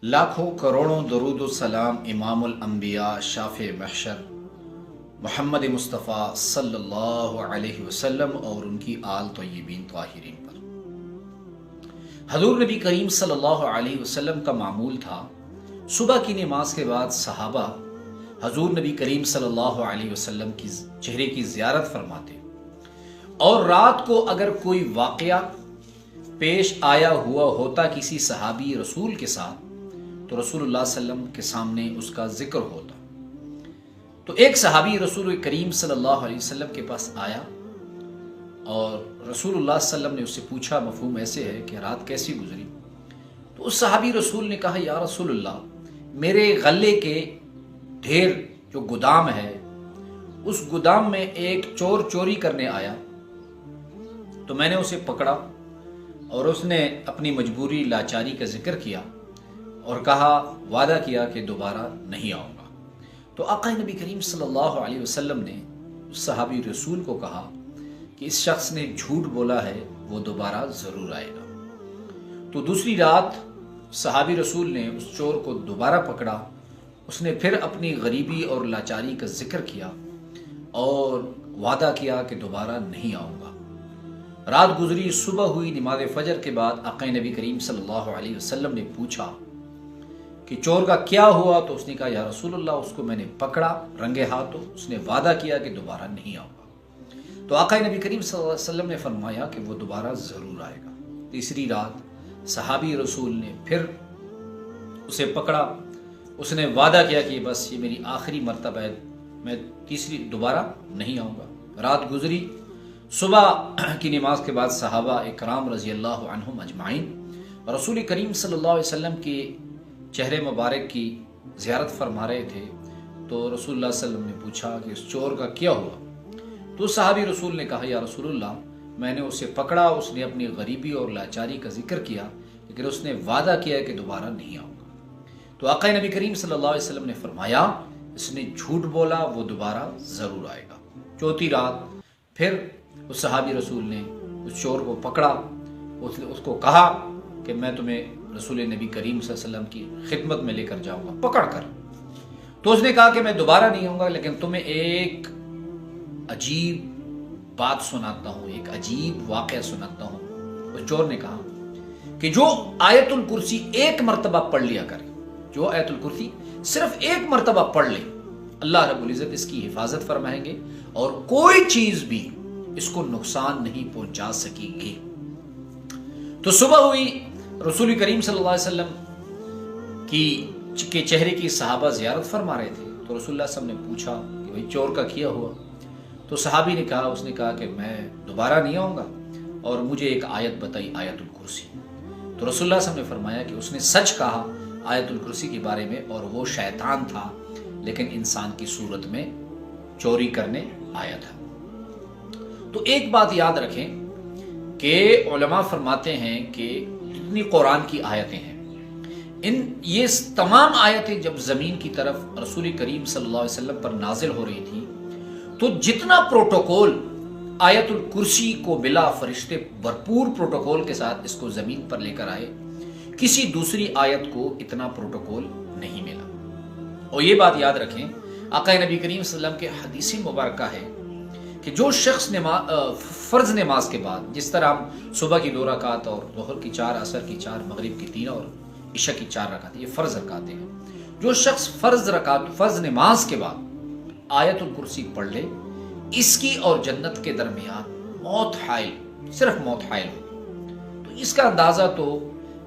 لاکھوں کروڑوں درود و سلام امام الانبیاء شافع محشر محمد مصطفیٰ صلی اللہ علیہ وسلم اور ان کی آل طیبین طاہرین پر۔ حضور نبی کریم صلی اللہ علیہ وسلم کا معمول تھا صبح کی نماز کے بعد صحابہ حضور نبی کریم صلی اللہ علیہ وسلم کی چہرے کی زیارت فرماتے، اور رات کو اگر کوئی واقعہ پیش آیا ہوا ہوتا کسی صحابی رسول کے ساتھ تو رسول اللہ صلی اللہ علیہ وسلم کے سامنے اس کا ذکر ہوتا۔ تو ایک صحابی رسول کریم صلی اللہ علیہ وسلم کے پاس آیا اور رسول اللہ صلی اللہ علیہ وسلم نے اس سے پوچھا، مفہوم ایسے ہے کہ رات کیسی گزری؟ تو اس صحابی رسول نے کہا، یا رسول اللہ، میرے غلے کے ڈھیر جو گودام ہے اس گودام میں ایک چور چوری کرنے آیا، تو میں نے اسے پکڑا اور اس نے اپنی مجبوری لاچاری کا ذکر کیا اور کہا، وعدہ کیا کہ دوبارہ نہیں آؤں گا۔ تو آقا نبی کریم صلی اللہ علیہ وسلم نے اس صحابی رسول کو کہا کہ اس شخص نے جھوٹ بولا ہے، وہ دوبارہ ضرور آئے گا۔ تو دوسری رات صحابی رسول نے اس چور کو دوبارہ پکڑا، اس نے پھر اپنی غریبی اور لاچاری کا ذکر کیا اور وعدہ کیا کہ دوبارہ نہیں آؤں گا۔ رات گزری، صبح ہوئی، نماز فجر کے بعد آقا نبی کریم صلی اللہ علیہ وسلم نے پوچھا کہ چور کا کیا ہوا؟ تو اس نے کہا، یا رسول اللہ، اس کو میں نے پکڑا رنگے ہاتھوں، اس نے وعدہ کیا کہ دوبارہ نہیں آؤں گا۔ تو آقا نبی کریم صلی اللہ علیہ وسلم نے فرمایا کہ وہ دوبارہ ضرور آئے گا۔ تیسری رات صحابی رسول نے پھر اسے پکڑا، اس نے وعدہ کیا کہ بس یہ میری آخری مرتبہ ہے، میں دوبارہ نہیں آؤں گا۔ رات گزری، صبح کی نماز کے بعد صحابہ اکرام رضی اللہ عنہم اجمعین رسول کریم صلی اللہ علیہ وسلم کے چہرے مبارک کی زیارت فرما رہے تھے، تو رسول اللہ صلی اللہ علیہ وسلم نے پوچھا کہ اس چور کا کیا ہوا؟ تو صحابی رسول نے کہا، یا رسول اللہ، میں نے اسے پکڑا، اس نے اپنی غریبی اور لاچاری کا ذکر کیا، لیکن اس نے وعدہ کیا کہ دوبارہ نہیں آؤں گا۔ تو آقا نبی کریم صلی اللہ علیہ وسلم نے فرمایا، اس نے جھوٹ بولا، وہ دوبارہ ضرور آئے گا۔ چوتھی رات پھر اس صحابی رسول نے اس چور کو پکڑا، اس کو کہا کہ میں تمہیں رسول نبی کریم صلی اللہ علیہ وسلم کی خدمت میں لے کر جاؤں گا پکڑ کر۔ تو اس نے کہا کہ میں دوبارہ نہیں آؤں گا، لیکن تمہیں ایک عجیب بات سناتا ہوں، ایک عجیب واقعہ سناتا ہوں۔ اس چور نے کہا کہ جو آیت الکرسی ایک مرتبہ پڑھ لیا کرے، جو آیت الکرسی صرف ایک مرتبہ پڑھ لے، اللہ رب العزت اس کی حفاظت فرمائیں گے اور کوئی چیز بھی اس کو نقصان نہیں پہنچا سکے گی۔ تو صبح ہوئی، رسول کریم صلی اللہ علیہ وسلم کے چہرے کی صحابہ زیارت فرما رہے تھے، تو رسول اللہ صلی اللہ علیہ وسلم نے پوچھا کہ بھئی چور کا کیا ہوا؟ تو صحابی نے کہا، اس نے کہا کہ میں دوبارہ نہیں آؤں گا اور مجھے ایک آیت بتائی، آیت الکرسی۔ تو رسول اللہ صلی اللہ علیہ وسلم نے فرمایا کہ اس نے سچ کہا آیت الکرسی کے بارے میں، اور وہ شیطان تھا لیکن انسان کی صورت میں چوری کرنے آیا تھا۔ تو ایک بات یاد رکھیں کہ علماء فرماتے ہیں کہ جتنی قرآن کی آیتیں ہیں، یہ تمام آیتیں جب زمین کی طرف رسول کریم صلی اللہ علیہ وسلم پر نازل ہو رہی تھی، تو جتنا پروٹوکول آیت الکرسی کو ملا، فرشتے بھرپور پروٹوکول کے ساتھ اس کو زمین پر لے کر آئے، کسی دوسری آیت کو اتنا پروٹوکول نہیں ملا۔ اور یہ بات یاد رکھیں، آقا نبی کریم صلی اللہ علیہ وسلم کے حدیث مبارکہ ہے کہ جو شخص فرض نماز کے بعد، جس طرح ہم صبح کی 2 رکعت اور ظہر کی 4، عصر کی 4، مغرب کی 3 اور عشاء کی 4 رکعتیں، یہ فرض رکعتیں ہیں، جو شخص فرض نماز کے بعد آیت الکرسی پڑھ لے، اس کی اور جنت کے درمیان موت حائل، صرف موت حائل ہوگی۔ تو اس کا اندازہ تو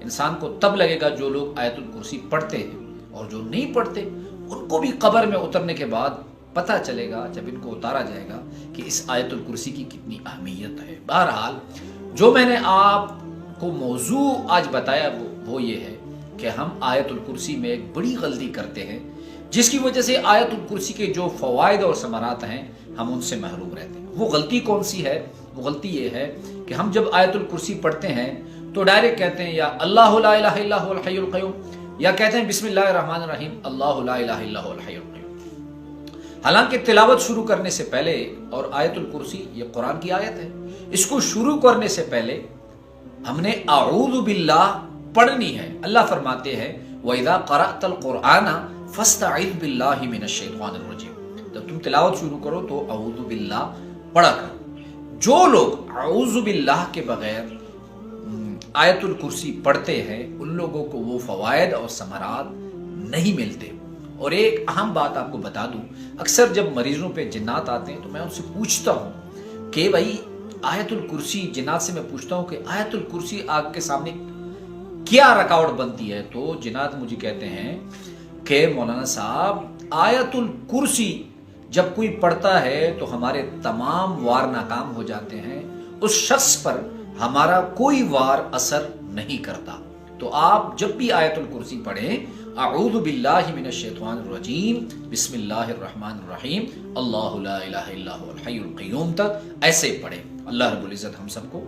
انسان کو تب لگے گا جو لوگ آیت الکرسی پڑھتے ہیں، اور جو نہیں پڑھتے ان کو بھی قبر میں اترنے کے بعد پتہ چلے گا، جب ان کو اتارا جائے گا، کہ اس آیت الکرسی کی کتنی اہمیت ہے۔ بہرحال جو میں نے آپ کو موضوع آج بتایا وہ یہ ہے کہ ہم آیت الکرسی میں ایک بڑی غلطی کرتے ہیں، جس کی وجہ سے آیت الکرسی کے جو فوائد اور ثمرات ہیں ہم ان سے محروم رہتے ہیں۔ وہ غلطی کون سی ہے؟ وہ غلطی یہ ہے کہ ہم جب آیت الکرسی پڑھتے ہیں تو ڈائریکٹ کہتے ہیں یا اللہ لا الہ الا هو الحی القیوم، یا کہتے ہیں بسم اللہ الرحمن الرحیم، اللہ لا الہ الا هو الحی القیوم۔ حالانکہ تلاوت شروع کرنے سے پہلے، اور آیت الکرسی یہ قرآن کی آیت ہے، اس کو شروع کرنے سے پہلے ہم نے اعوذ باللہ پڑھنی ہے. اللہ فرماتے ہیں وَإِذَا قَرَأْتَ الْقُرْآنَ فَاسْتَعِذْ بِاللَّهِ مِنَ الشَّيْطَانِ الرَّجِيمِ. جب تم تلاوت شروع کرو تو اعوذ باللہ پڑھا کرو. جو لوگ اعوذ باللہ کے بغیر آیت الکرسی پڑھتے ہیں ان لوگوں کو وہ فوائد اور ثمرات نہیں ملتے. اور ایک اہم بات آپ کو بتا دوں، اکثر جب مریضوں پہ جنات آتے ہیں تو میں ان سے پوچھتا ہوں کہ بھائی آیت الکرسی، جنات سے میں پوچھتا ہوں کہ آیت الکرسی آپ کے سامنے کیا رکاوٹ بنتی ہے؟ تو جنات مجھے کہتے ہیں کہ مولانا صاحب آیت الکرسی جب کوئی پڑھتا ہے تو ہمارے تمام وار ناکام ہو جاتے ہیں، اس شخص پر ہمارا کوئی وار اثر نہیں کرتا. تو آپ جب بھی آیت الکرسی پڑھیں اعوذ باللہ من الشیطان الرجیم بسم اللہ الرحمن الرحیم اللہ لا الہ الا هو الحی القیوم تک ایسے پڑھیں. اللہ رب العزت ہم سب کو